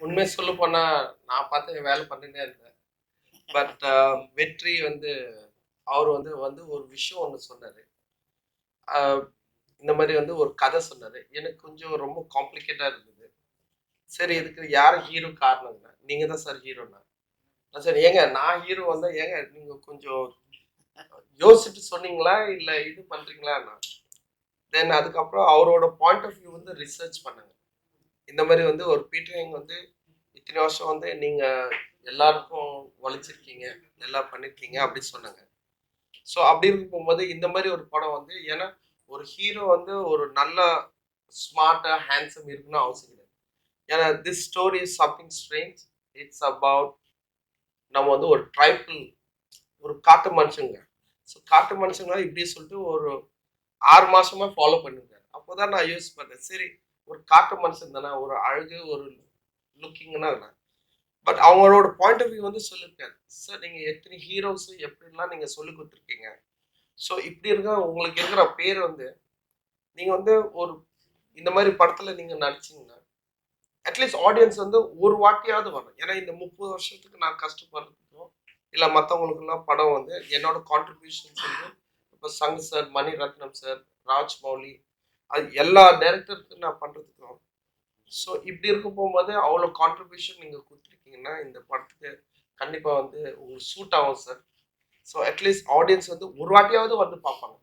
உண்மை சொல்ல போனா நான் பார்த்து வேலை பண்ணிட்டே இருந்தேன். பட் வெற்றி வந்து அவர் வந்து வந்து ஒரு விஷயம் ஒன்று சொன்னாரு. ஆஹ் இந்த மாதிரி வந்து ஒரு கதை சொன்னாரு. எனக்கு கொஞ்சம் ரொம்ப காம்ப்ளிகேட்டா இருந்தது. சரி, இதுக்கு யார் ஹீரோ காரணம்னா நீங்க தான் சார் ஹீரோனா. நான் சரி ஏங்க நான் ஹீரோ வந்தா ஏங்க நீங்க கொஞ்சம் யோசிச்சுட்டு சொன்னீங்களா இல்ல இது பண்றீங்களான்னா. தென் அதுக்கப்புறம் அவரோட பாயிண்ட் ஆஃப் வியூ வந்து ரிசர்ச் பண்ணுங்க. இந்த மாதிரி வந்து ஒரு பீட்டர் ஹெங் வந்து இத்தனை வருஷம் வந்து நீங்க எல்லாருக்கும் உழைச்சிருக்கீங்க, எல்லாம் பண்ணிருக்கீங்க அப்படின்னு சொன்னாங்க. ஸோ அப்படி இருக்கும்போது இந்த மாதிரி ஒரு படம் வந்து ஏன்னா ஒரு ஹீரோ வந்து ஒரு நல்ல ஸ்மார்ட்டா ஹேண்ட்ஸம் இருக்குன்னு அவசியம் கிடையாது. ஏன்னா this story is something strange. It's about நம்ம வந்து ஒரு ட்ரைபிள் ஒரு காட்டு மனுஷங்க. ஸோ காட்டு மனுஷங்க இப்படி சொல்லிட்டு ஒரு 6 மாசமா ஃபாலோ பண்ணிருக்காரு. அப்போதான் நான் யூஸ் பண்ணேன். சரி, ஒரு காட்டு மனுஷன் தானே, ஒரு அழகு ஒரு லுக்கிங்னா. பட் அவங்களோட பாயிண்ட் ஆஃப் வியூ வந்து சொல்லியிருக்காரு. சார் நீங்க எத்தனை ஹீரோஸ் எப்படிலாம் நீங்க சொல்லி கொடுத்துருக்கீங்க. ஸோ இப்படி இருக்க உங்களுக்கு இருக்கிற பேர் வந்து நீங்க வந்து ஒரு இந்த மாதிரி படத்துல நீங்க நடிச்சீங்கன்னா அட்லீஸ்ட் ஆடியன்ஸ் வந்து ஒரு வாட்டியாவது வரும். ஏன்னா இந்த 30 வருஷத்துக்கு நான் கஷ்டப்படுறதுக்கும் இல்லை மற்றவங்களுக்குலாம் படம் வந்து என்னோட கான்ட்ரிபியூஷன்ஸ் வந்து இப்போ சங் சார், மணிரத்னம் சார், ராஜ்மௌலி, அது எல்லா டைரக்டருக்கும் நான் பண்றதுக்கும். ஸோ இப்படி இருக்க போகும்போது அவ்வளோ கான்ட்ரிபியூஷன் நீங்கள் கொடுத்துருக்கீங்கன்னா இந்த படத்துக்கு கண்டிப்பாக வந்து உங்களுக்கு சூட் ஆகும் சார். ஸோ அட்லீஸ்ட் ஆடியன்ஸ் வந்து ஒரு வாட்டியாவது வந்து பார்ப்பாங்க.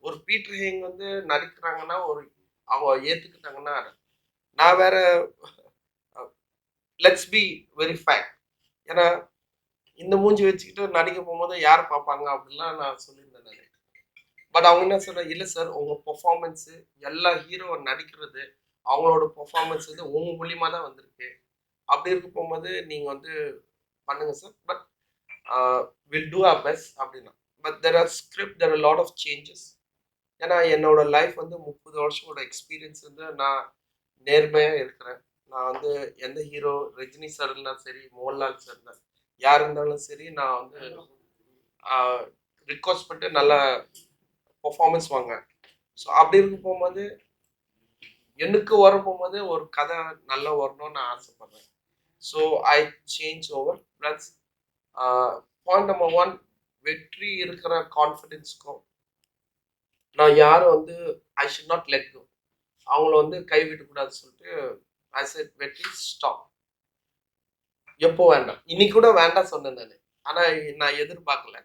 ஒரு பீட்டர் ஹேங் வந்து நடிக்கிறாங்கன்னா ஒரு அவங்க ஏற்றுக்கிட்டாங்கன்னா நான் வேற லெட்ஸ் பி வெரி ஃபேக்ட். ஏன்னா இந்த மூஞ்சி வச்சுக்கிட்டு நடிக்க போகும்போது யார் பார்ப்பாங்க அப்படின்லாம் நான் சொல்லியிருந்தேன் நான். பட் அவங்க என்ன சொல்ற, இல்லை சார் உங்கள் பெர்ஃபார்மன்ஸு எல்லா ஹீரோ நடிக்கிறது அவங்களோட பெர்ஃபார்மன்ஸ் வந்து உங்க மூலியமா தான் வந்திருக்கு. அப்படி இருக்க போகும்போது நீங்கள் வந்து பண்ணுங்க sir. But will do our best அப்படின்னா. But there are script, there are lot of changes. ஏன்னா என்னோட லைஃப் வந்து 30 வருஷமோட எக்ஸ்பீரியன்ஸ் வந்து நான் நேர்மையாக இருக்கிறேன். நான் வந்து எந்த ஹீரோ ரஜினி சார் இருந்தாலும் சரி, மோகன்லால் சார் இருந்தால் யார் இருந்தாலும் சரி, நான் வந்து ரிக்வஸ்ட் பண்ணிட்டு நல்ல பர்ஃபார்மன்ஸ் வாங்க. ஸோ அப்படி இருக்க போகும்போது எனக்கு வர போகும்போது ஒரு கதை நல்லா வரணும்னு நான் ஆசைப்படுறேன். So I change over plus point number one, வெற்றி இருக்கிற கான்ஃபிடென்ஸ்க்கும் நான் யாரும் வந்து I should not let go, அவங்கள வந்து கைவிடக்கூடாதுன்னு சொல்லிட்டு ஐ செட் வெற்றி ஸ்டாப். எப்போ வேண்டாம், இன்னைக்கு கூட வேண்டாம் சொன்னேன் நான். ஆனால் நான் எதிர்பார்க்கல.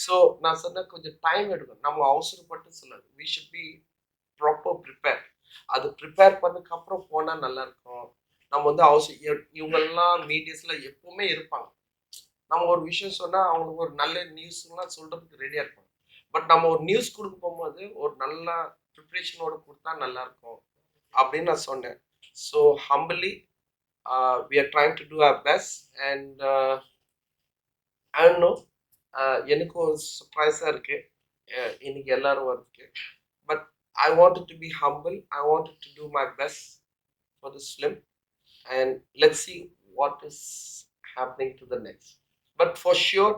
ஸோ நான் சொன்னேன் கொஞ்சம் டைம் எடுக்கும், நம்ம அவசரப்பட்டு சொல்லாது. We should be proper prepare. அது ப்ரிப்பேர் பண்ணதுக்கப்புறம் போனால் நல்லா இருக்கும். நம்ம வந்து இவங்கெல்லாம் மீடியாஸில் எப்பவுமே இருப்பாங்க. நம்ம ஒரு விஷயம் சொன்னால் அவங்களுக்கு ஒரு நல்ல நியூஸ்லாம் சொல்கிறதுக்கு ரெடியாக இருப்பாங்க. பட் நம்ம ஒரு நியூஸ் கொடுக்க போகும்போது ஒரு நல்ல ப்ரிப்ரேஷனோட கொடுத்தா நல்லா இருக்கும் அப்படின்னு நான் சொன்னேன். So humbly we are trying to do our best and I don't know, எனக்கு ஒரு சர்ப்ரைஸாக இருக்கு இன்னைக்கு எல்லாரும் வரதுக்கு. But I wanted to be humble. I wanted to do my best for this film and let's see what is happening to the next. But for sure,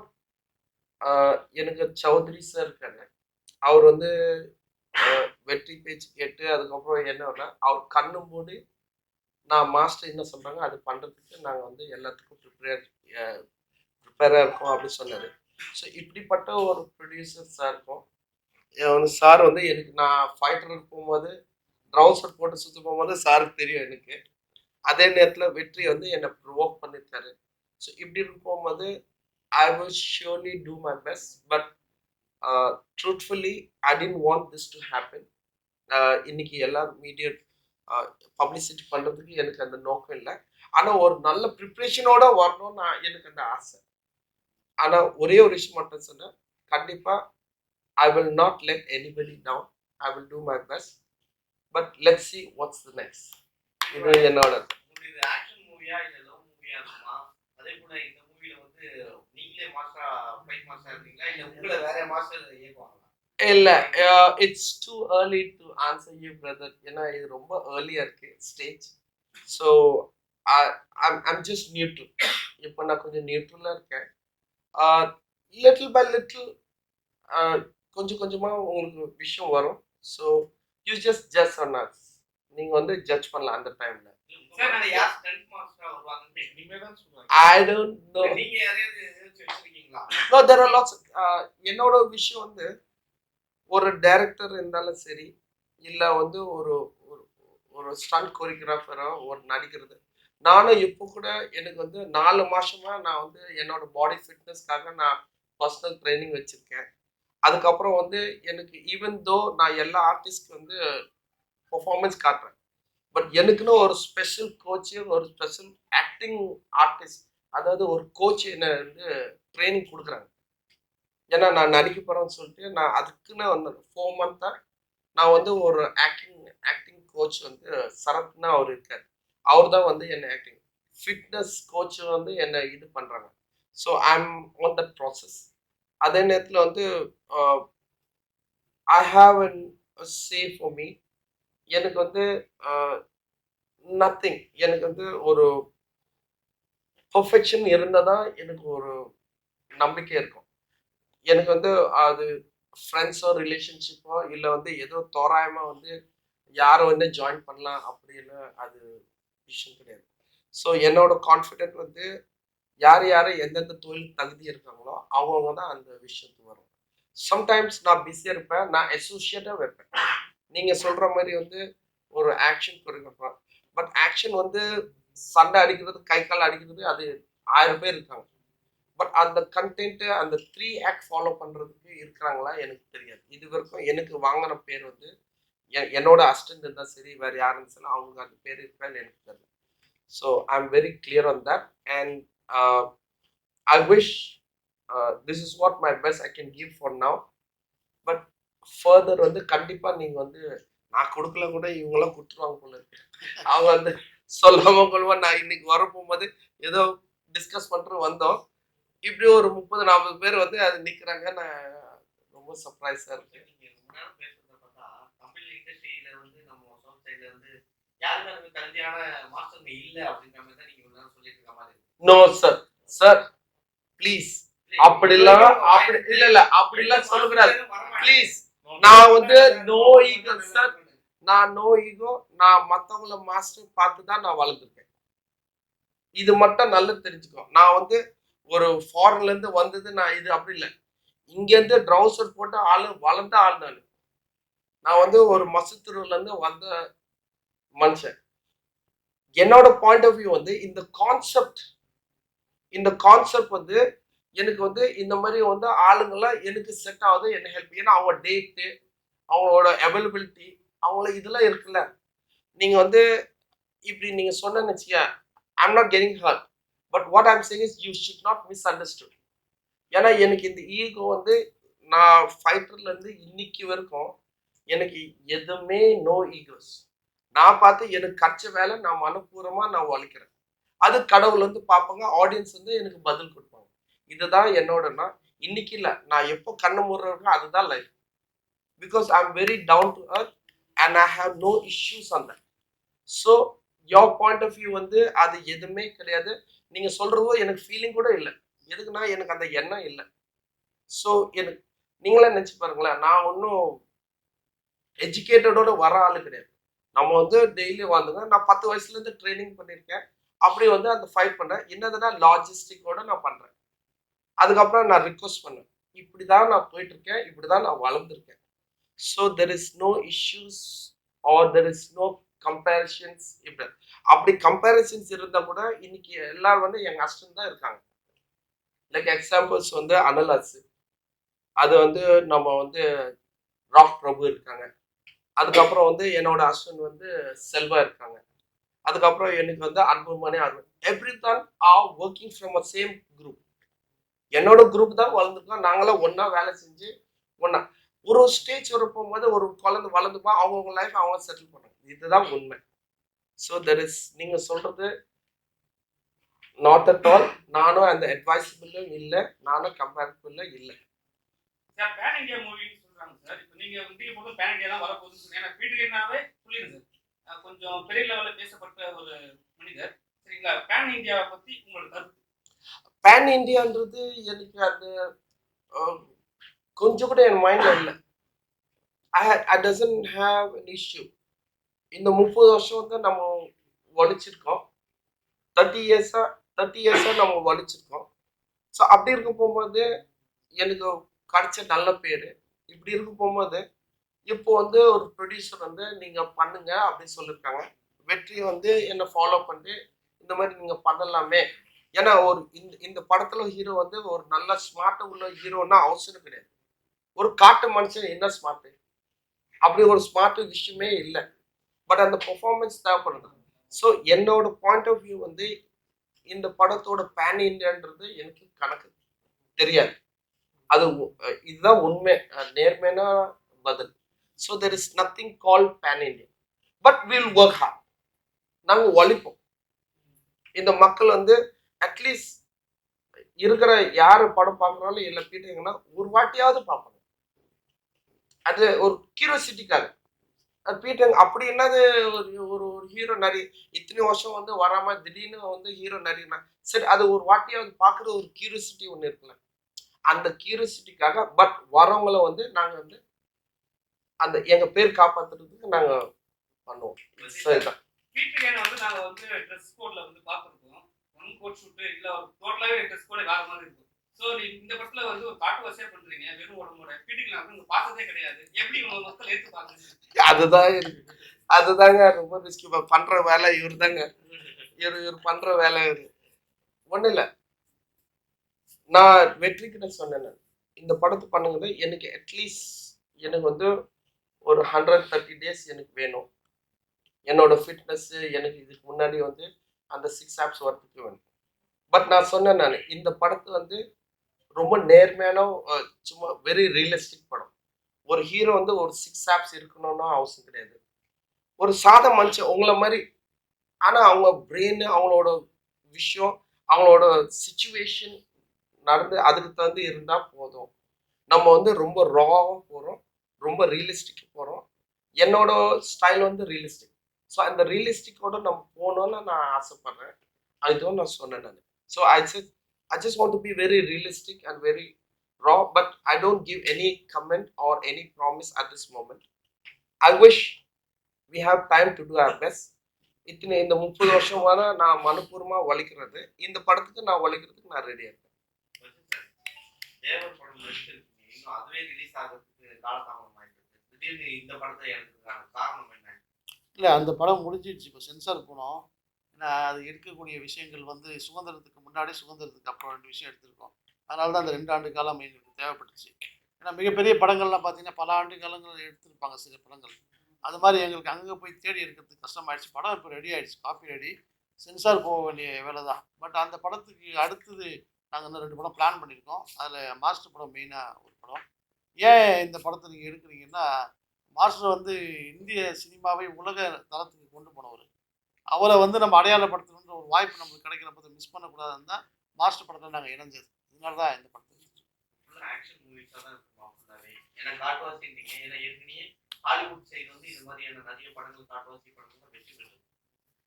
எனக்கு Chowdhury sir இருக்காங்க. அவர் வந்து வெற்றி பேச்சு கேட்டு அதுக்கப்புறம் என்னன்னா அவர் கண்ணு மூடி நான் மாஸ்டர் என்ன சொல்றாங்க அது பண்றதுக்கு நாங்கள் வந்து எல்லாத்துக்கும் ப்ரிப்பேராக இருக்கோம் அப்படின்னு சொன்னாரு. ஸோ இப்படிப்பட்ட ஒரு ப்ரொடியூசர்ஸாக இருக்கும். சார் வந்து எனக்கு நான் ஃபைட்டருக்கு போகும்போது ட்ரௌசர் போட்டு சுற்ற போகும்போது சாருக்கு தெரியும் எனக்கு. அதே நேரத்தில் வெற்றி வந்து என்னை ப்ரொவோக் பண்ணியிருக்காரு. ஸோ இப்படி இருக்கும் போகும்போது I will surely do my best. But truthfully I don't want this to happen. இன்னைக்கு எல்லா மீடியா பப்ளிசிட்டி பண்ணுறதுக்கு எனக்கு அந்த நோக்கம் இல்லை. ஆனால் ஒரு நல்ல ப்ரிப்ரேஷனோட வரணும்னு நான் எனக்கு அந்த ஆசை. ஆனால் ஒரே ஒரு விஷயம் மட்டும் சொன்னேன், கண்டிப்பாக I will not let anybody down. I will do my best. But let's see what's the next. இது என்னோட ஆக்ஷன் மூவியா இல்ல லவ் மூவியா இருக்குமா? அதே போல இந்த மூவில வந்து நீங்களே மாஸ்டரா ஃபைட் மாஸ்டரா இருக்கீங்களா இல்ல உங்களை வேற மாஸ்டர் ஏக்குவாங்களா? இல்ல, it's too early to answer you brother. ஏன்னா இது ரொம்ப ஏர்லியா இருக்கு stage. So I'm just neutral. இப்போ நான் கொஞ்சம் நியூட்ரலாக இருக்கேன். லிட்டில் பை லிட்டில் கொஞ்சம் கொஞ்சமாக உங்களுக்கு விஷயம் வரும். So you just judge on us. நீங்கள் வந்து ஜட்ஜ் பண்ணலாம் அந்த டைமில். சார் நான் யார் ஸ்டண்ட் மாஸ்டரா வருவாங்கன்னு இனிமே தான் சொல்றாங்க. I don't know. நீங்க யாரையாவது வச்சிருக்கீங்களா? No, there are lots of, என்னோட விஷயம் வந்து ஒரு டைரக்டர் இருந்தாலும் சரி இல்ல வந்து ஒரு ஒரு ஒரு ஸ்டண்ட் கோரியோகிராஃபரோ ஒரு நடிக்கிறது நானும் இப்போ கூட எனக்கு வந்து 4 மாசமா நான் வந்து என்னோட பாடி ஃபிட்னஸ்க்காக நான் பர்சனல் ட்ரைனிங் வச்சிருக்கேன். அதுக்கப்புறம் வந்து எனக்கு ஈவன் தோ நான் எல்லா ஆர்டிஸ்ட்க்கு வந்து பெர்ஃபார்மன்ஸ் காட்டுறேன். பட் எனக்குன்னு ஒரு ஸ்பெஷல் கோச்சு ஒரு ஸ்பெஷல் ஆக்டிங் ஆர்டிஸ்ட் அதாவது ஒரு கோச் என்ன வந்து ட்ரைனிங் கொடுக்குறாங்க. ஏன்னா நான் நடிக்க போறேன்னு சொல்லிட்டு நான் அதுக்குன்னு வந்து 4 மந்த்தா நான் வந்து ஒரு ஆக்டிங் கோச் வந்து சரத்னா அவர் இருக்காரு. அவர் தான் வந்து என்ன ஆக்டிங் ஃபிட்னஸ் கோச் வந்து என்ன இது பண்றாங்க. So I am on that process. அதே நேரத்தில் வந்து I have an say for me. எனக்கு வந்து நத்திங் எனக்கு வந்து ஒரு பெர்ஃபெக்ஷன் இருந்தால் தான் எனக்கு ஒரு நம்பிக்கை இருக்கும். எனக்கு வந்து அது ஃப்ரெண்ட்ஸோ ரிலேஷன்ஷிப்போ இல்லை வந்து ஏதோ தோராயமாக வந்து யாரை வந்து ஜாயின் பண்ணலாம் அப்படின்னு அது விஷயம் கிடையாது. ஸோ என்னோட கான்ஃபிடென்ட் வந்து யார் யார் எந்தெந்த தொழில் தகுதி இருக்காங்களோ அவங்கவுங்க தான் அந்த விஷயத்துக்கு வரும். சம்டைம்ஸ் நான் பிஸியாக இருப்பேன், நான் அசோசியேட்டாக வைப்பேன். நீங்கள் சொல்கிற மாதிரி வந்து ஒரு ஆக்ஷன் கொடுக்குறேன். பட் ஆக்ஷன் வந்து சண்டை அடிக்கிறது கை கால் அடிக்கிறது அது 1000 பேர் இருக்காங்க. பட் அந்த கண்டென்ட்டு அந்த 3 ஆக்ட் ஃபாலோ பண்ணுறதுக்கு இருக்கிறாங்களா எனக்கு தெரியாது. இது வரைக்கும் எனக்கு வாங்கின பேர் வந்து என்னோட அசிஸ்டன்ட் இருந்தால் சரி வேறு யாருன்னு சொல்லி அவங்க அந்த பேர் இருக்கான்னு எனக்கு தெரியல. So I am very clear on that and I wish this is what my best I can give for now. But further வந்து கண்டிப்பாக நீங்கள் வந்து நான் கொடுக்கல கூட இவங்களாம் கொடுத்துருவாங்க போல இருக்கு. அவங்க வந்து சொல்லாமல் கொள்வா நான் இன்னைக்கு வர போகும்போது ஏதோ டிஸ்கஸ் பண்ணிட்டு வந்தோம். இப்படி ஒரு 30-40 பேர் வந்து அது நிற்கிறாங்க. நான் ரொம்ப சர்ப்ரைஸாக இருக்கேன். தமிழ் இண்டஸ்ட்ரியில வந்து நம்ம சவுத் சைட்ல வந்து யாருமே அந்த கல்வியான மாஸ்டருங்க இல்ல அப்படின்ற மாதிரி தான் நீங்க ஒரு சொல்லிட்டு இருக்க மாதிரி. நோ சார் சார் ப்ளீஸ் அப்படிலாம் அப்படி இல்ல அப்படிலாம் சொல்லக்கூடாது ப்ளீஸ். நான் வந்து நோ ஈகோ சார், நான் நோ ஈகோ. நான் மற்றவங்கள மாஸ்டர் பார்த்து தான் நான் வளர்ந்துருக்கேன். இது மட்டும் நல்லா தெரிஞ்சுக்கோ. நான் வந்து ஒரு ஃபாரின்ல இருந்து வந்தது நான் இது அப்படி இல்லை. இங்கேருந்து ட்ரௌசர் போட்டு ஆளு வளர்ந்த ஆள் நான். நான் வந்து ஒரு மசத்தூர்ல இருந்து வந்த மனுஷன். என்னோட பாயிண்ட் ஆஃப் வியூ வந்து இந்த கான்செப்ட் வந்து எனக்கு வந்து இந்த மாதிரி வந்து ஆளுங்கெல்லாம் எனக்கு செட் ஆகுது என்ன ஹெல்ப். ஏன்னா அவங்க டேட்டு அவங்களோட அவைலபிலிட்டி அவங்கள இதெல்லாம் இருக்குல்ல. நீங்க வந்து இப்படி நீங்க சொன்னேன்னு வச்சுக்க I'm not getting hurt. But what I'm saying is you should not misunderstood. ஏன்னா எனக்கு இந்த ஈகோ வந்து நான் ஃபைட்டர்ல இருந்து இன்னைக்கு வரைக்கும் எனக்கு எதுவுமே நோ ஈகோஸ். நான் பார்த்து எனக்கு கற்ற வேலை நான் மனப்பூர்வமாக நான் உழைக்கிறேன். அது கடவுள் வந்து பார்ப்பாங்க, ஆடியன்ஸ் வந்து எனக்கு பதில் கொடுப்பாங்க. இதுதான் என்னோடனா இன்னைக்கு இல்லை நான் எப்போ கண்ணு மூடுறேன் அதுதான் life. Because I am very down to earth and I have no issues on that. So your point of view வந்து அது எதுவுமே கிடையாது. நீங்கள் சொல்கிறதோ எனக்கு ஃபீலிங் கூட இல்லை. எதுக்குன்னா எனக்கு அந்த எண்ணம் இல்லை. ஸோ எனக்கு நீங்களே நினச்சி பாருங்களேன், நான் ஒன்றும் எஜுகேட்டடோட வர ஆளு கிடையாது. நம்ம வந்து டெய்லி வந்துங்க நான் 10 வயசுலேருந்து ட்ரைனிங் பண்ணியிருக்கேன். அப்படி வந்து அந்த ஃபைட் பண்ணேன். என்னதுன்னா லாஜிஸ்டிக்கோட நான் பண்ணுறேன். அதுக்கப்புறம் நான் ரிக்வஸ்ட் பண்ணேன், இப்படி தான் நான் போயிட்டு இருக்கேன், இப்படி தான் நான் வளர்ந்துருக்கேன். So there is no issues or there is no comparisons. இப்படி அப்படி கம்பேரிசன்ஸ் இருந்தால் கூட இன்னைக்கு எல்லாரும் வந்து எங்கள் அசிஸ்டன்ட் தான் இருக்காங்க. லைக் எக்ஸாம்பிள்ஸ் வந்து அனலாஸ், அது வந்து நம்ம வந்து ராக் பிரபு இருக்காங்க. அதுக்கப்புறம் வந்து என்னோட அசிஸ்டன்ட் வந்து செல்வா இருக்காங்க. அதுக்கப்புறம் எனக்கு வந்து அன்புமணி எவ்ரி தான் are working from a same group. என்னோட குரூப் தான் வளர்ந்துருக்கோம். நாங்களாம் ஒன்றா வேலை செஞ்சு ஒன்றா ஒரு ஸ்டேஜ் வர போகும்போது ஒரு குழந்தை வளர்ந்துப்பா அவங்கவுங்க லைஃப் அவங்க செட்டில் பண்ணுறாங்க. இதுதான் உண்மை. ஸோ தெர் இஸ் நீங்கள் சொல்கிறது நாட் அட் ஆல். நானும் அந்த அட்வைசபிளும் இல்லை, நானும் கம்பேரபிளும் இல்லை. சார் பேன் இந்தியா மூவின்னு சொல்றாங்க சார். இப்போ நீங்க வந்து பேன் இந்தியா தான் வரப்போகுதுன்னு சொன்னீங்க. எனக்கு வீட்டுக்குனாவே புரியுது சார். கொஞ்சம் பெரிய லெவலில் பேசப்பட்ட ஒரு மனிதர் சரிங்களா. பேன் இந்தியாவை பற்றி உங்களோட கருத்து? பேன் இந்தியான்றது எனக்கு அது கொஞ்சம் கூட என் மைண்ட்ல இல்லை. ஐ டசன்ட் ஹாவ் அன் இஷ்யூ. இந்த 30 வருஷம் வந்து நம்ம வலிச்சிருக்கோம். 30 இயர்ஸா நம்ம வலிச்சிருக்கோம். ஸோ அப்படி இருக்க போகும்போது எனக்கு கிடைச்ச நல்ல பேரு. இப்படி இருக்க போகும்போது இப்போ வந்து ஒரு ப்ரொடியூசர் வந்து நீங்க பண்ணுங்க அப்படின்னு சொல்லியிருக்காங்க. வெற்றி வந்து என்ன ஃபாலோ பண்ணி இந்த மாதிரி நீங்க பண்ணலாமே. ஏன்னா ஒரு இந்த படத்துல ஹீரோ வந்து ஒரு நல்ல ஸ்மார்ட் உள்ள ஹீரோன்னா அவசியம் கிடையாது. ஒரு காட்டு மனுஷன் என்ன ஸ்மார்ட்? அப்படி ஒரு ஸ்மார்ட் விஷயமே இல்லை. பட் அந்த பெர்ஃபார்மன்ஸ் தேவைப்படுது. ஸோ என்னோட பாயிண்ட் ஆஃப் வியூ வந்து இந்த படத்தோட பேன் இண்டியான்றது எனக்கு கணக்கு தெரியாது. அது இதுதான் உண்மை, நேர்மையான பதில். So there is nothing call ban India. But will work hard. நாங்கள் உழைப்போம். இந்த மக்கள் வந்து அட்லீஸ்ட் இருக்கிற யாரு படம் பார்க்குறாலும் இல்லை கேட்டீங்கன்னா ஒரு வாட்டியாவது பார்ப்பாங்க. அது ஒரு கியூரியாசிட்டிக்காக. அது பீட்டர் அப்படி என்னது ஒரு ஒரு ஹீரோ நிறைய இத்தனை வருஷம் வந்து வராம திடீர்னு வந்து ஹீரோ நிறைய சரி அது ஒரு வாட்டியாவது பார்க்குற ஒரு கியூரியாசிட்டி ஒன்று இருக்குல்ல. அந்த கியூரியாசிட்டிக்காக பட் வரவங்களை வந்து நாங்கள் வந்து அந்த எங்க பேர் காப்பாத்துறதுக்கு நாங்க பண்ணுவோம். சரிதான். பீட்டர் வந்து நாங்க வந்து ட்ரெஸ் கோட்ல வந்து பார்த்துருக்கோம். ஒன் கோட் ஷூட் இல்ல ஒரு டோட்டலாவே ட்ரெஸ் கோட் வேற மாதிரி இருக்கும். ஸோ நீ இந்த படத்துல வந்து ஒரு காட்டுவாசியா பண்றீங்க வெறும் உடம்போட. பீட்டர் வந்து உங்க பார்த்ததே கிடையாது. எப்படி உங்க மக்கள் ஏற்றுப்பாங்க? அதுதான் இருக்கு. அதுதாங்க ரொம்ப ரிஸ்கி. பண்ற வேலை இவர் தாங்க. இவர் பண்ற வேலை ஒன்றும் இல்லை. நான் வெற்றிக்கிட்ட சொன்னேன், இந்த படத்தை பண்ணுங்க எனக்கு அட்லீஸ்ட் எனக்கு வந்து ஒரு 130 days எனக்கு வேணும். என்னோட ஃபிட்னஸ் எனக்கு இதுக்கு முன்னாடி வந்து அந்த 6 ஆப்ஸ் வரதுக்கு வேணும். பட் நான் சொன்னேன், நான் இந்த படத்தை வந்து ரொம்ப நேர்மையான சும்மா வெரி ரியலிஸ்டிக் படம். ஒரு ஹீரோ வந்து ஒரு 6 ஆப்ஸ் இருக்கணும்னு அவசியம் கிடையாது. ஒரு சாதா மனுஷன் உங்களை மாதிரி, ஆனால் அவங்க பிரெயின் அவங்களோட விஷயம் அவங்களோட சிச்சுவேஷன் நடந்து அதுக்கு தகுந்து இருந்தால் போதும். நம்ம வந்து ரொம்ப ராவாக போகிறோம், ரொம்ப ரியலிஸ்டிக் போகிறோம். என்னோட ஸ்டைல் வந்து ரியலிஸ்டிக். ஸோ அந்த ரியலிஸ்டிக்கோட நம்ம போகணும்னு நான் ஆசைப்படுறேன். அதுவும் நான் சொன்னேன் நான். So I just want to be very realistic and very raw, but I don't give any comment or any promise at this moment. I wish we have time to do our best. இத்தனை இந்த 30 வருஷமான நான் மனப்பூர்வமாக உழைக்கிறது, இந்த படத்துக்கு நான் உழைக்கிறதுக்கு நான் ரெடியாக இருக்கேன். தேவர் படம் நடிச்சிருக்கீங்க, இன்னும் அதுவே ரிலீஸ் ஆகிறதுக்கு காலதாமதம் ஆயிட்டு திடீர்னு இந்த படத்தை எடுக்கிறதுக்கான காரணம் என்ன? இல்லை, அந்த படம் முடிஞ்சிடுச்சு. இப்போ சென்சார் போனோம். ஏன்னா அது எடுக்கக்கூடிய விஷயங்கள் வந்து சுதந்திரத்துக்கு முன்னாடி சுதந்திரத்துக்கு அப்புறம் 2 விஷயம் எடுத்திருக்கோம். அதனால தான் அந்த 2 ஆண்டு காலம் எங்களுக்கு தேவைப்பட்டுச்சு. ஏன்னா மிகப்பெரிய படங்கள்லாம் பார்த்தீங்கன்னா பல ஆண்டு காலங்கள் எடுத்திருப்பாங்க சில படங்கள். அது மாதிரி எங்களுக்கு அங்கே போய் தேடி எடுக்கிறதுக்கு கஷ்டமாயிடுச்சு. படம் இப்போ ரெடி ஆகிடுச்சு, காப்பி ரெடி. சென்சார் போக வேண்டிய வேலை தான். பட் அந்த படத்துக்கு அடுத்தது நாங்கள் இன்னும் 2 படம் பிளான் பண்ணியிருக்கோம். அதில் மாஸ்டர் படம் மெயினாக ஒரு படம். ஏன் இந்த படத்தை நீங்கள் எடுக்கிறீங்கன்னா, மாஸ்டர் வந்து இந்திய சினிமாவை உலக தளத்துக்கு கொண்டு போனவர். அவரை வந்து நம்ம அடையாளப்படுத்தணுன்ற ஒரு வாய்ப்பு நம்மளுக்கு கிடைக்கிற போது மிஸ் பண்ணக்கூடாதுன்னு தான் மாஸ்டர் படத்தில் நாங்கள் இணைஞ்சது. இதனால தான் இந்த படத்தை ஆக்ஷன் மூவிஸாக தான் இருக்குமா ஃபுல்லாகவே? ஏன்னா காட்டுவாசி இருந்தீங்க, ஏன்னா ஏற்கனவே ஹாலிவுட் சைடு வந்து இது மாதிரியான நிறைய படங்கள் காட்டுவாசி படங்கள் தான் வெற்றி பெற்றது.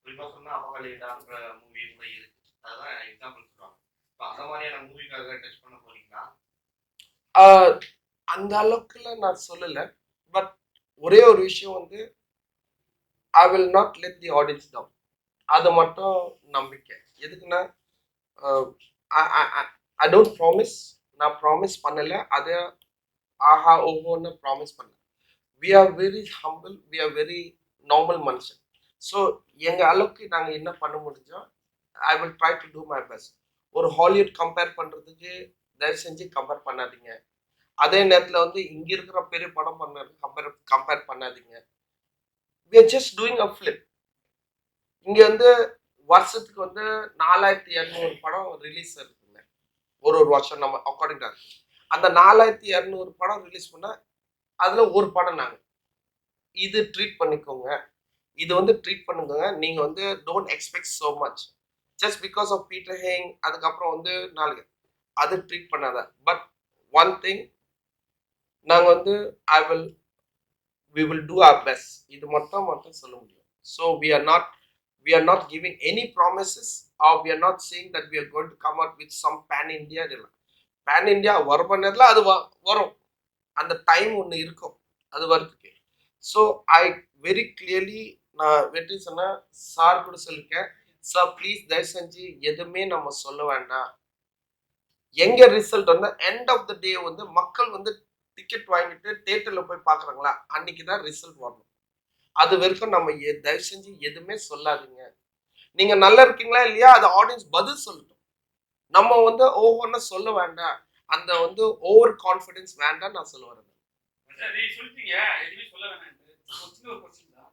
குறிப்பாக சொன்னால் அபகலிடான்ற மூவி கூட இருக்கு. அதுதான் எக்ஸாம்பிள் சொல்லுவாங்க. இப்போ அந்த மாதிரியான மூவிக்காக டச் பண்ண போறீங்களா? அந்த அளவுக்குலாம் நான் சொல்லலை. பட் ஒரே ஒரு விஷயம் வந்து I will not let the audience down. அது மட்டும் நம்பிக்கை. எதுக்குன்னா ஐ டோன்ட் ப்ராமிஸ். நான் ப்ராமிஸ் பண்ணலை. அது ஆஹா ஓஹோன்னு ப்ராமிஸ் பண்ணல. We are very humble, we are very normal மனுஷன். ஸோ எங்கள் அளவுக்கு நாங்கள் என்ன பண்ண முடிஞ்சோம், I will try to do my best. ஒரு ஹாலிவுட் கம்பேர் பண்ணுறதுக்கு தயவு செஞ்சு கம்பேர் பண்ணாதீங்க. அதே நேரத்தில் வந்து இங்கே இருக்கிற பெரிய படம் பண்ண கம்பேர் பண்ணாதீங்க. we are just doing a flip. இங்கே வந்து வருஷத்துக்கு வந்து 4200 படம் ரிலீஸ் இருக்குங்க. ஒரு வருஷம் நம்ம அக்கார்டிங் டு அந்த 4200 படம் ரிலீஸ் பண்ணால் அதில் ஒரு படம் நாங்கள் இது ட்ரீட் பண்ணிக்கோங்க, இது வந்து ட்ரீட் பண்ணுங்க. நீங்கள் வந்து don't expect so much just because of Peter Hang. அதுக்கப்புறம் வந்து நாளைக்கு அது ட்ரீட் பண்ணாத. பட் ஒன் திங், நாங்கள் வந்து we will do our best. இது மட்டும் சொல்ல முடியும். So we are not giving any promises, or we are not saying that we are going to come out with some pan India. pan India வரும் நேரத்தில் அது வரும். அந்த டைம் ஒன்று இருக்கும் அது வரதுக்கு. ஸோ ஐ வெரி கிளியர்லி நான் வெற்றி சொன்னா சார் கூட சொல்லிருக்கேன், சார் ப்ளீஸ் தயவு செஞ்சு எதுவுமே நம்ம சொல்ல வேண்டாம். எங்க ரிசல்ட் வந்து எண்ட் ஆஃப் த டே வந்து மக்கள் வந்து டிக்கெட் வாங்கிட்டு தியேட்டர்ல போய் பாக்குறாங்களா, அன்னைக்கு தான் ரிசல்ட் வரணும். அது வரைக்கும் நம்ம தயவு செஞ்சு எதுவுமே சொல்லாதீங்க. நீங்க நல்லா இருக்கீங்களா இல்லையா, அது ஆடியன்ஸ் பதில் சொல்லட்டும். நம்ம வந்து ஒவ்வொன்றும் சொல்ல வேண்டாம். அந்த வந்து ஓவர் கான்ஃபிடன்ஸ் வேண்டாம் நான் சொல்ல வரேன். சரி சொல்லிட்டீங்க, எதுவுமே சொல்ல வேணாம்னு. ஒரு சின்ன ஒரு கொஸ்டின் தான்.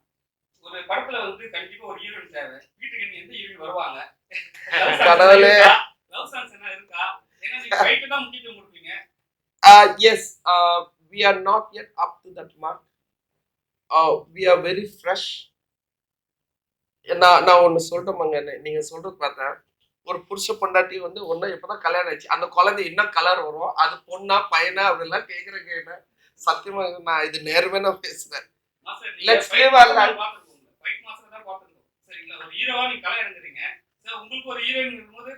ஒரு படத்துல வந்து கண்டிப்பா ஒரு ஹீரோயின் தேவை. வீட்டுக்கு நீங்க எந்த ஹீரோயின் வருவாங்க? கடவுளே. லவ் சாங்ஸ் என்ன இருக்கா? ஏன்னா நீங்க ஃபைட் தான் முக்கியத்துவம் கொடுப்பீங்க. Yes, we are not yet up to that mark. We are very fresh. நான் ஒன்று சொல்றேன், நீங்க சொல்றது பார்த்தேன். ஒரு புருஷ பொண்டாட்டி வந்து ஒன்றும் இப்பதான் கல்யாணம் ஆச்சு, அந்த குழந்தை என்ன கலர் வரும், அது பொண்ணா பையனா அப்படிலாம் கேட்குற கேட்ட சத்தியமா நான் இது நேர்மையா நான் பேசுறேன். Let's live our life. Fight master தான் பார்த்துருக்கோம். சரிங்களா? ஒரு ஹீரோவா நீங்க கலை இறங்குறீங்க. சார் உங்களுக்கு ஒரு ஹீரோயின் இருக்கும்போது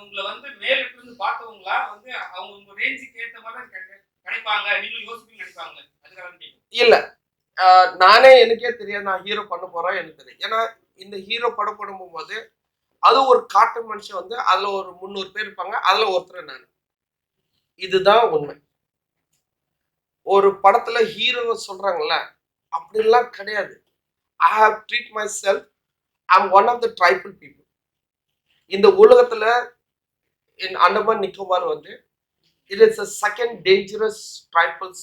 உங்களை வந்து மேலிட்டு இருந்து பார்த்தவங்களா வந்து அவங்க உங்க ரேஞ்சுக்கு ஏற்ற மாதிரி கிடைப்பாங்க, நீங்களும் யோசிப்பீங்க நினைப்பாங்க. அதுக்காக கேட்கும். இல்ல, நானே எனக்கே தெரியாது நான் ஹீரோ பண்ண போறேன் எனக்கு தெரியும். ஏன்னா இந்த ஹீரோ படம் போடும்போது அது ஒரு காட்டு மனுஷன் வந்து அதுல ஒரு 300 பேர் இருப்பாங்க, அதுல ஒருத்தர் நான். இதுதான் உண்மை. ஒரு படத்துல ஹீரோ சொல்றாங்கல்ல, அப்படிலாம் கிடையாது. I have treat myself, I'm one of the tribal people. இந்த உலகத்துல in Andaman Nicobar வந்து it is the second dangerous tribals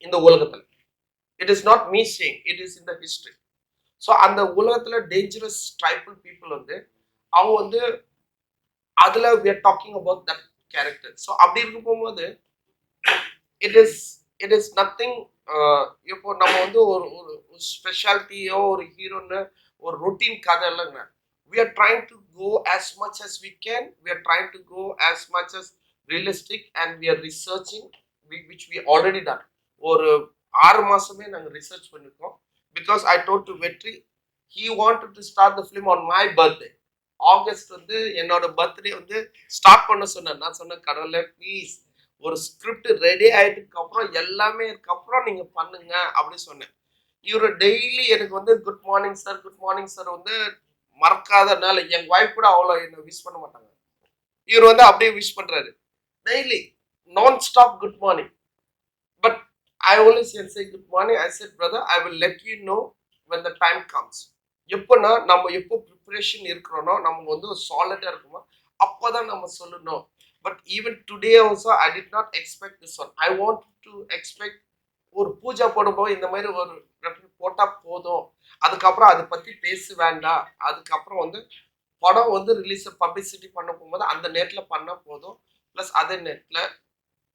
இந்த உலகத்துல. It is not me saying, it is in the history. So அந்த உலகத்துல dangerous tribal people வந்து அவங்க வந்து அதுல we are talking about that character. So அப்படி இருக்கும் போகும்போது it is nothing. இப்போ நம்ம வந்து ஒரு ஸ்பெஷாலிட்டியோ ஒரு ஹீரோன்னு ஒரு ரொட்டீன் கதை இல்லைங்க. We are trying to go as much as we can. We are trying to go as much as realistic and we are researching, which we already done. ஒரு 6 மாசமே நாங்க ரிசர்ச் பண்ணிருக்கோம். Because I told to Vetri, he wanted to start the film on my birthday. August வந்து என்னோட birthday வந்து start பண்ண சொன்னேன். நான் சொன்னேன், கடவுளே ப்ளீஸ் ஒரு ஸ்கிரிப்ட் ரெடி ஆயிட்டதுக்கு அப்புறம் எல்லாமே அதுக்கப்புறம் நீங்க பண்ணுங்க அப்படின்னு சொன்னேன். இவரு டெய்லி எனக்கு வந்து குட் மார்னிங் சார் வந்து மறக்காதனால என் ஒய்ஃப் கூட அவ்வளோ என்ன விஷ் பண்ண மாட்டாங்க. இவர் வந்து அப்படியே விஷ் பண்றாரு டெய்லி நான் stop good morning. But I always say good morning. I said, brother, I will let you know when the time comes. எப்போனா நம்ம எப்போ ப்ரிப்பரேஷன் இருக்கிறோனோ நம்ம வந்து சாலிடா இருக்குமோ அப்போதான் நம்ம சொல்லணும். But even today also I did not expect this one. I want to expect ஒரு பூஜா போடும்போது இந்த மாதிரி ஒரு போட்டா போதும், அதுக்கப்புறம் அதை பத்தி பேச வேண்டாம், அதுக்கப்புறம் வந்து படம் வந்து ரிலீஸ் பப்ளிசிட்டி பண்ண போகும்போது அந்த நேரத்தில் பண்ணா போதும். ப்ளஸ் அதே நேரத்தில்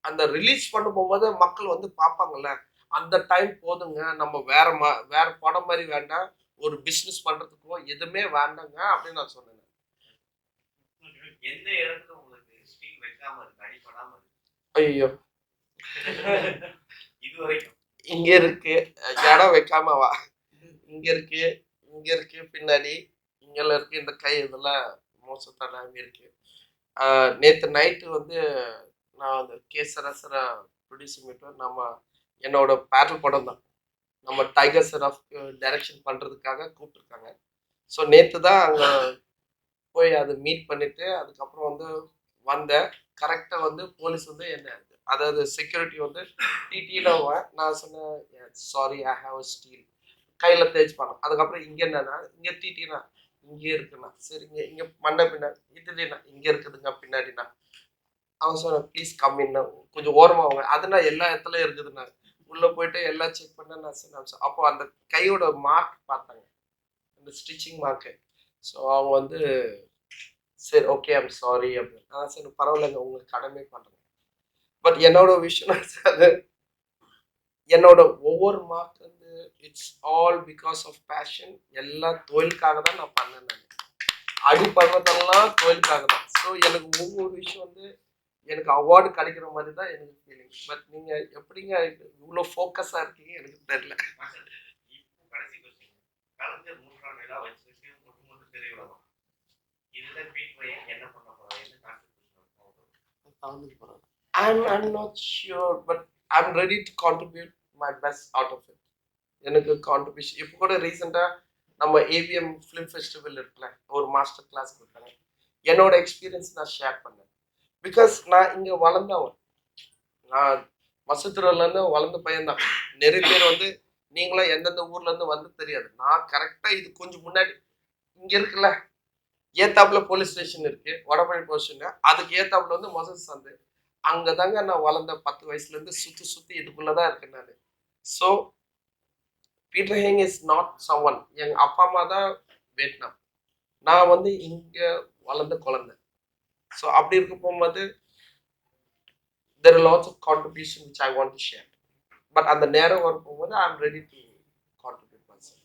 அந்த ரிலீஸ் பண்ண போகும்போது மக்கள் வந்து பார்ப்பாங்கல்ல, அந்த டைம் போதுங்க. நம்ம வேற படம் மாதிரி வேண்டாம், ஒரு பிசினஸ் பண்றதுக்கோ எதுவுமே வேண்டாங்க அப்படின்னு நான் சொன்னேன். எந்த இடத்துல உங்களுக்கு ஸ்டீல் வைக்காம இருக்கு, அடிப்படாம இருக்கு? ஐயோ இதுவரைக்கும் இங்க இருக்கு, இடம் வைக்காம வா, இங்க இருக்கு பின்னாடி, இங்கெல்லாம் இருக்கு, இந்த கை இதெல்லாம் மோசத்தான இருக்கு. நேற்று நைட்டு வந்து நான் அந்த கேசரசரா ப்ரொடியூசிங் பண்ணிட்டு நம்ம என்னோட பேரல் படம் தான் நம்ம டைகர் சராஃப் டைரக்ஷன் பண்றதுக்காக கூப்பிட்டுருக்காங்க. ஸோ நேற்று தான் அங்கே போய் அதை மீட் பண்ணிட்டு அதுக்கப்புறம் வந்து வந்தேன். கரெக்டாக வந்து போலீஸ் வந்து என்ன அதாவது செக்யூரிட்டி வந்து டிடியில் நான் சொன்னேன், sorry I have a steel கையில் தேய்ச்சி பண்ணேன். அதுக்கப்புறம் இங்கே என்னன்னா இங்கே டிடினா இங்கே இருக்குண்ணா, சரிங்க இங்கே மண்டை பின்னாடி இட்லிண்ணா இங்கே இருக்குதுங்க பின்னாடிண்ணா. அவன் சொன்ன ப்ளீஸ் கம்மின்னா கொஞ்சம் ஓரமாக அவங்க அதுனா எல்லா இடத்துலையும் இருக்குதுண்ணா. உள்ளே போயிட்டு எல்லாம் செக் பண்ண நான் சொன்னேன். அப்போ அந்த கையோட மார்க் பார்த்தாங்க, அந்த ஸ்டிச்சிங் மார்க்கு. ஸோ அவங்க வந்து சரி ஓகே ஐம் சாரி அப்படின்னு. நான் சரி பரவாயில்லைங்க உங்களுக்கு கடமை பண்ணுறேன். பட் என்னோட விஷயம் அது என்னோட ஒவ்வொரு மார்க் வந்து it's all because of passion. எல்லாம் தொழிலுக்காக தான் நான் பண்ணேன். நான் அடி பண்ணுறதெல்லாம் தொழிலுக்காக தான். ஸோ எனக்கு ஒவ்வொரு விஷயம் வந்து எனக்கு அவார்டு கிடைக்கிற மாதிரி தான் எனக்கு ஃபீலிங். பட் நீங்க எப்படிங்க இவ்வளோ ஃபோக்கஸாக இருக்கீங்க எனக்கு தெரியல. இப்போ கடைசி கொஸ்டின், கலைஞர் 3ஆம் நிலா வச்சிருக்கு மட்டும் தெரிய வரும். இதுல பீட் பையன் என்ன பண்ண போறோம், என்ன contribution I'm not sure, but I'm ready to contribute my best out of it. எனக்கு கான்ட்ரிபியூஷன் இப்போ கூட ரீசெண்டாக நம்ம ஏவிஎம் ஃபிலிம் ஃபெஸ்டிவல் இருக்குல்ல, ஒரு மாஸ்டர் கிளாஸ் கொடுக்குறேன். என்னோட எக்ஸ்பீரியன்ஸ் நான் ஷேர் பண்ணேன். பிகாஸ் நான் இங்கே வளர்ந்தவன், நான் மசத்துறையிலேருந்து வளர்ந்த பையன்தான். நிறைய பேர் வந்து நீங்களாம் எந்தெந்த ஊர்லேருந்து வந்து தெரியாது. நான் கரெக்டாக இது கொஞ்சம் முன்னாடி இங்கே இருக்குல்ல, ஏத்தாப்புல போலீஸ் ஸ்டேஷன் இருக்கு, வடபழனி போலீஸ் ஸ்டேஷன், அதுக்கு ஏத்தாப்புல வந்து மொசஸ் சந்து. அங்கே தாங்க நான் வளர்ந்த 10 வயசுலேருந்து சுற்றி இதுக்குள்ளே தான் இருக்கேன் நான். So Peter hang is not someone. எங்கள் அப்பா அம்மா தான் வியட்நாம், நான் வந்து இங்கே வளர்ந்த குழந்தை. ஸோ அப்படி இருக்க போகும்போது there are lots of contribution which I want to share. But அந்த நேரம் வரும் போகும்போது I am ready to contribute myself.